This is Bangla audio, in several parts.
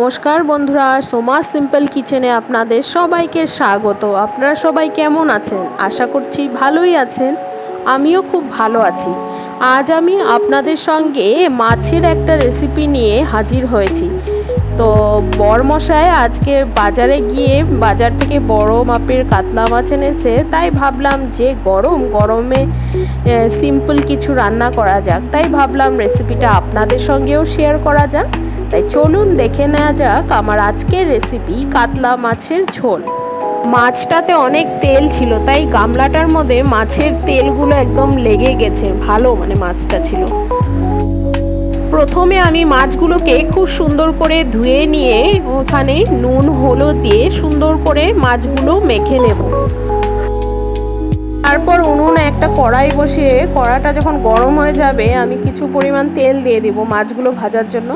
নমস্কার বন্ধুরা, সোমাস সিম্পল কিচেনে আপনাদের সবাইকে স্বাগত। আপনারা সবাই কেমন আছেন? আশা করছি ভালোই আছেন। আমিও খুব ভালো আছি। আজ আমি আপনাদের সঙ্গে মাছের একটা রেসিপি নিয়ে হাজির হয়েছি। তো বরমশাই আজকে বাজারে গিয়ে বাজার থেকে বড় মাপের কাতলা মাছ এনেছে, তাই ভাবলাম যে গরমে সিম্পল কিছু রান্না করা যাক। তাই ভাবলাম রেসিপিটা আপনাদের সঙ্গেও শেয়ার করা যাক। তাই চলুন দেখে নেওয়া যাক আমার আজকের রেসিপি কাতলা মাছের ঝোল। মাছটাতে অনেক তেল ছিল, তাই গামলাটার মধ্যে মাছের তেলগুলো একদম লেগে গেছে। ভালো মাছটা ছিল। প্রথমে আমি মাছগুলোকে খুব সুন্দর করে ধুয়ে নিয়ে ওখানে নুন হলুদ দিয়ে সুন্দর করে মাছগুলো মেখে নেব। তারপর উনুনে একটা কড়াই বসিয়ে কড়াটা যখন গরম হয়ে যাবে আমি কিছু পরিমাণ তেল দিয়ে দিব মাছগুলো ভাজার জন্য।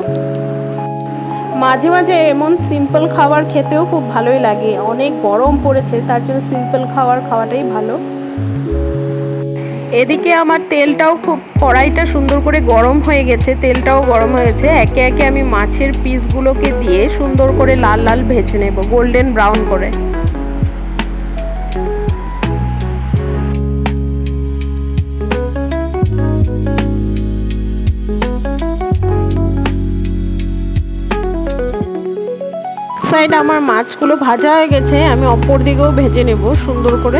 মাঝে মাঝে এমন সিম্পল খাবার খেতেও খুব ভালোই লাগে। অনেক গরম পড়েছে, তার জন্য সিম্পল খাওয়াটাই ভালো। এদিকে আমার তেলটাও কড়াইটা সুন্দর করে গরম হয়ে গেছে, তেলটাও গরম হয়েছে। একে একে আমি মাছের পিসগুলোকে দিয়ে সুন্দর করে লাল লাল ভেজে নেব, গোল্ডেন ব্রাউন করে। সাইড আমার মাছগুলো ভাজা হয়ে গেছে, আমি অপর দিকেও ভেজে নেব সুন্দর করে।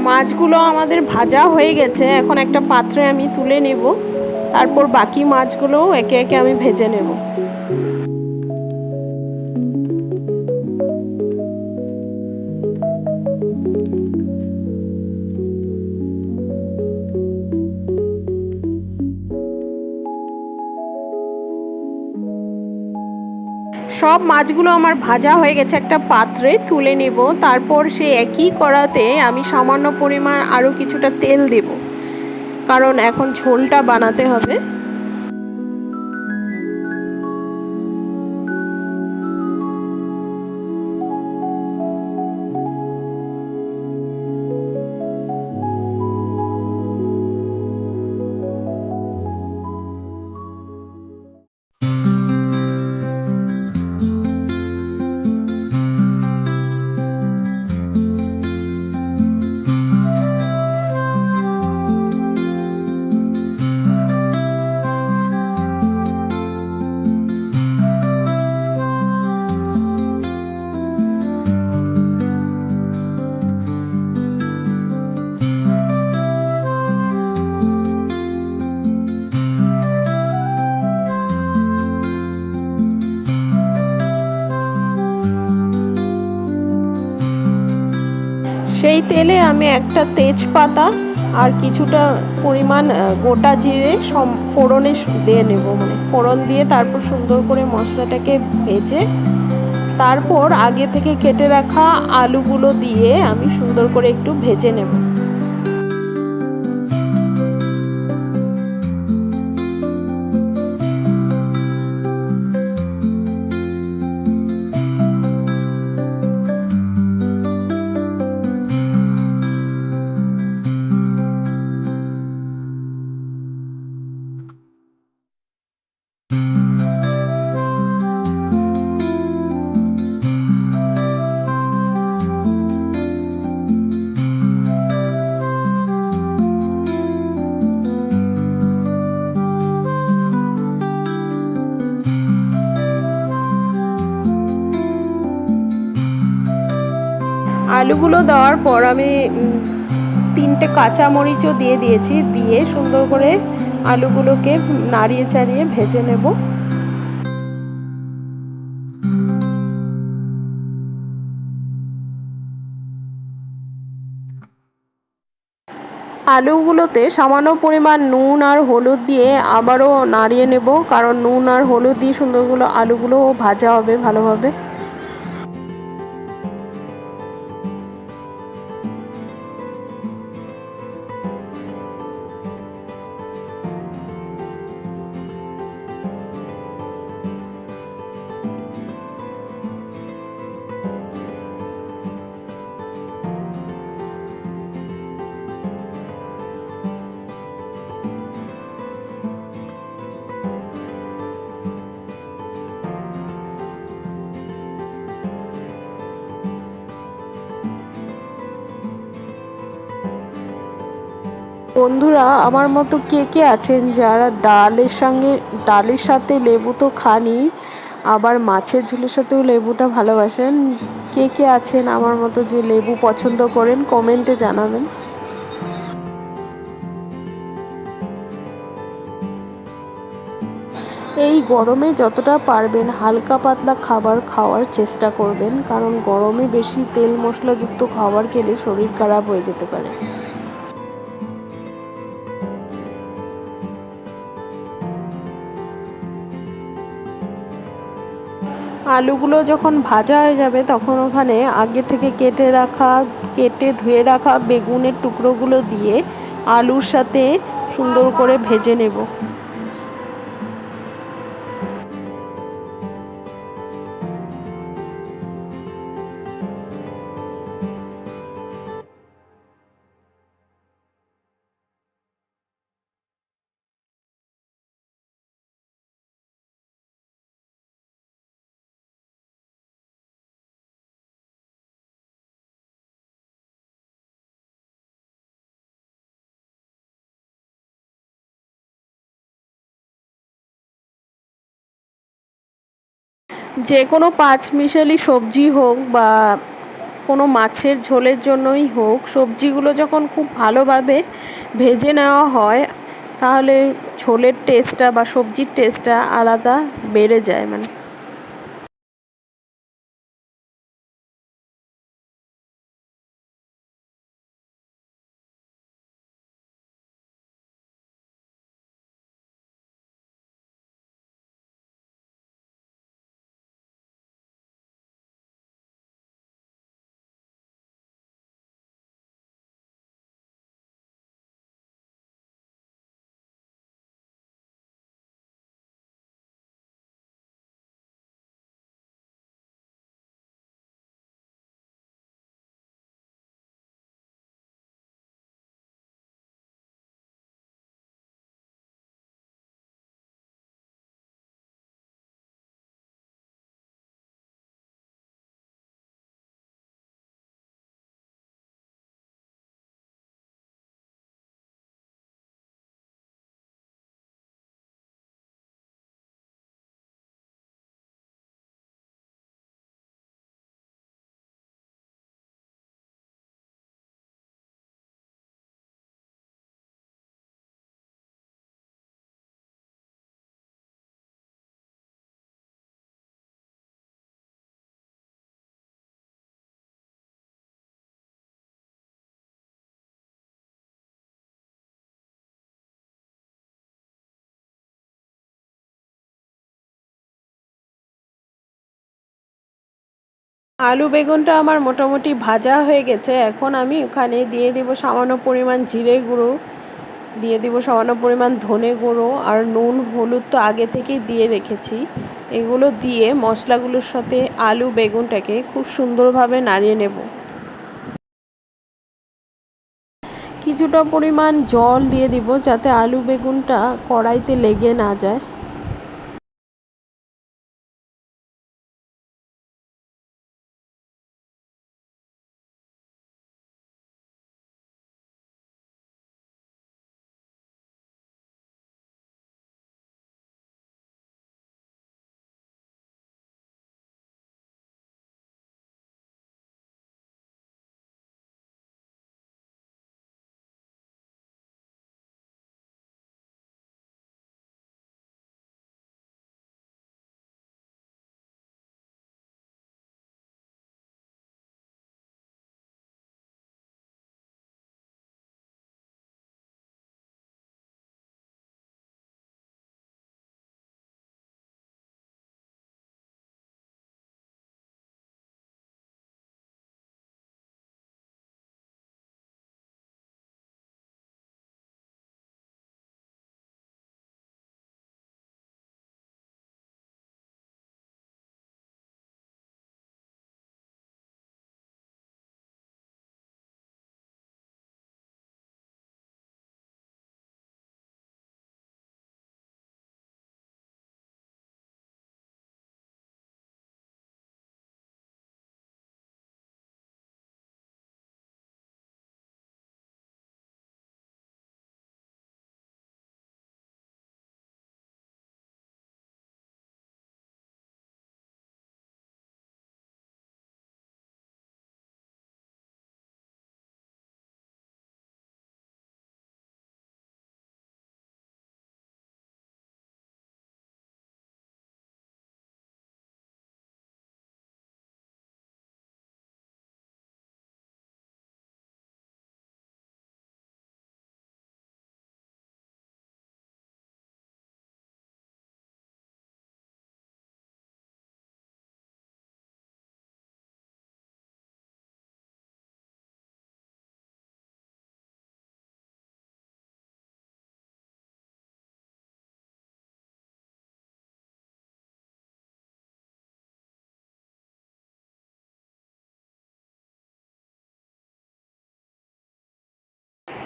মাছগুলো আমাদের ভাজা হয়ে গেছে, এখন একটা পাত্রে আমি তুলে নেব। তারপর বাকি মাছগুলোও একে একে আমি ভেজে নেব। সব মাছগুলো আমার ভাজা হয়ে গেছে, একটা পাত্রে তুলে নেব। তারপর সে একই কড়াতে আমি সামান্য পরিমাণ আরও কিছুটা তেল দেব, কারণ এখন ঝোলটা বানাতে হবে। সেই তেলে আমি একটা তেজপাতা আর কিছুটা পরিমাণ গোটা জিরে ফোড়নে দিয়ে নেব, ফোড়ন দিয়ে তারপর সুন্দর করে মশলাটাকে ভেজে তারপর আগে থেকে কেটে রাখা আলুগুলো দিয়ে আমি সুন্দর করে একটু ভেজে নেব। আলুগুলো দেওয়ার পর আমি 3টে কাঁচামরিচও দিয়ে দিয়েছি, দিয়ে সুন্দর করে আলুগুলোকে নাড়িয়ে চাড়িয়ে ভেজে নেব। আলুগুলোতে সামান্য পরিমাণ নুন আর হলুদ দিয়ে আবারও নাড়িয়ে নেব, কারণ নুন আর হলুদ দিয়ে সুন্দরগুলো আলুগুলো ভাজা হবে ভালোভাবে। বন্ধুরা, আমার মতো কে কে আছেন যারা ডালের সাথে লেবু তো খানি, আবার মাছের ঝোলের সাথেও লেবুটা ভালোবাসেন? কে কে আছেন আমার মতো যে লেবু পছন্দ করেন, কমেন্টে জানাবেন। এই গরমে যতটা পারবেন হালকা পাতলা খাবার খাওয়ার চেষ্টা করবেন, কারণ গরমে বেশি তেল মশলাযুক্ত খাবার খেলে শরীর খারাপ হয়ে যেতে পারে। আলুগুলো যখন ভাজা হয়ে যাবে তখন ওখানে আগে থেকে কেটে ধুয়ে রাখা বেগুনের টুকরোগুলো দিয়ে আলুর সাথে সুন্দর করে ভেজে নেব। যে কোনো পাঁচমিশালি সবজি হোক বা কোনো মাছের ঝোলের জন্যই হোক, সবজিগুলো যখন খুব ভালোভাবে ভেজে নেওয়া হয় তাহলে ঝোলের টেস্টটা বা সবজির টেস্টটা আলাদা বেড়ে যায়। আলু বেগুনটা আমার মোটামুটি ভাজা হয়ে গেছে। এখন আমি ওখানে দিয়ে দেব সামান্য পরিমাণ জিরে গুঁড়ো, দিয়ে দেব সামান্য পরিমাণ ধনে গুঁড়ো, আর নুন হলুদ তো আগে থেকেই দিয়ে রেখেছি। এগুলো দিয়ে মশলাগুলোর সাথে আলু বেগুনটাকে খুব সুন্দরভাবে নাড়িয়ে নেব। কিছুটা পরিমাণ জল দিয়ে দিব যাতে আলু বেগুনটা কড়াইতে লেগে না যায়।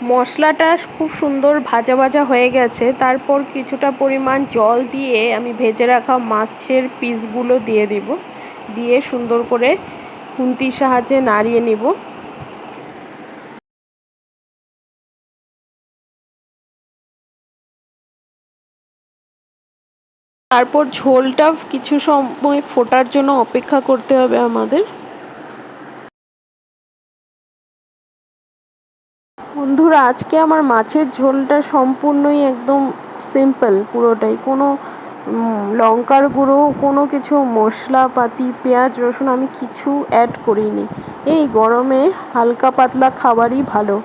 মশলাটা খুব সুন্দর ভাজা ভাজা হয়ে গেছে। তারপর কিছুটা পরিমাণ জল দিয়ে আমি ভেজে রাখা মাছের পিসগুলো দিয়ে দিব, দিয়ে সুন্দর করে খুন্তির সাহায্যে নাড়িয়ে নিব। তারপর ঝোলটা কিছু সময় ফোটার জন্য অপেক্ষা করতে হবে আমাদের। বন্ধুরা, আজকে আমার মাছের ঝোলটা সম্পূর্ণই একদম সিম্পল, পুরোটাই। কোনো লঙ্কার গুঁড়ো, কোনো কিছু মশলাপাতি, পেঁয়াজ রসুন আমি কিছু অ্যাড করিনি। এই গরমে হালকা পাতলা খাবারই ভালো,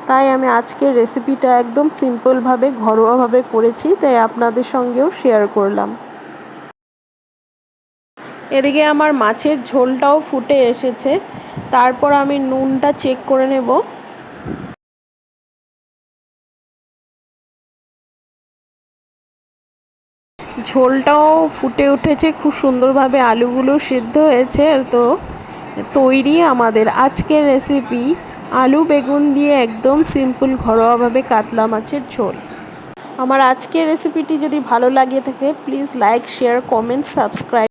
তাই আমি আজকের রেসিপিটা একদম সিম্পলভাবে ঘরোয়াভাবে করেছি, তাই আপনাদের সঙ্গেও শেয়ার করলাম। এদিকে আমার মাছের ঝোলটাও ফুটে এসেছে। তারপর আমি নুনটা চেক করে নেব। ঝোলটাও ফুটে উঠেছে খুব সুন্দরভাবে, আলুগুলো সিদ্ধ হয়েছে। তো তৈরি আমাদের আজকের রেসিপি, আলু বেগুন দিয়ে একদম সিম্পল ঘরোয়াভাবে কাতলা মাছের ঝোল। আমার আজকের রেসিপিটি যদি ভালো লাগে থাকে, please like, share, comment, subscribe.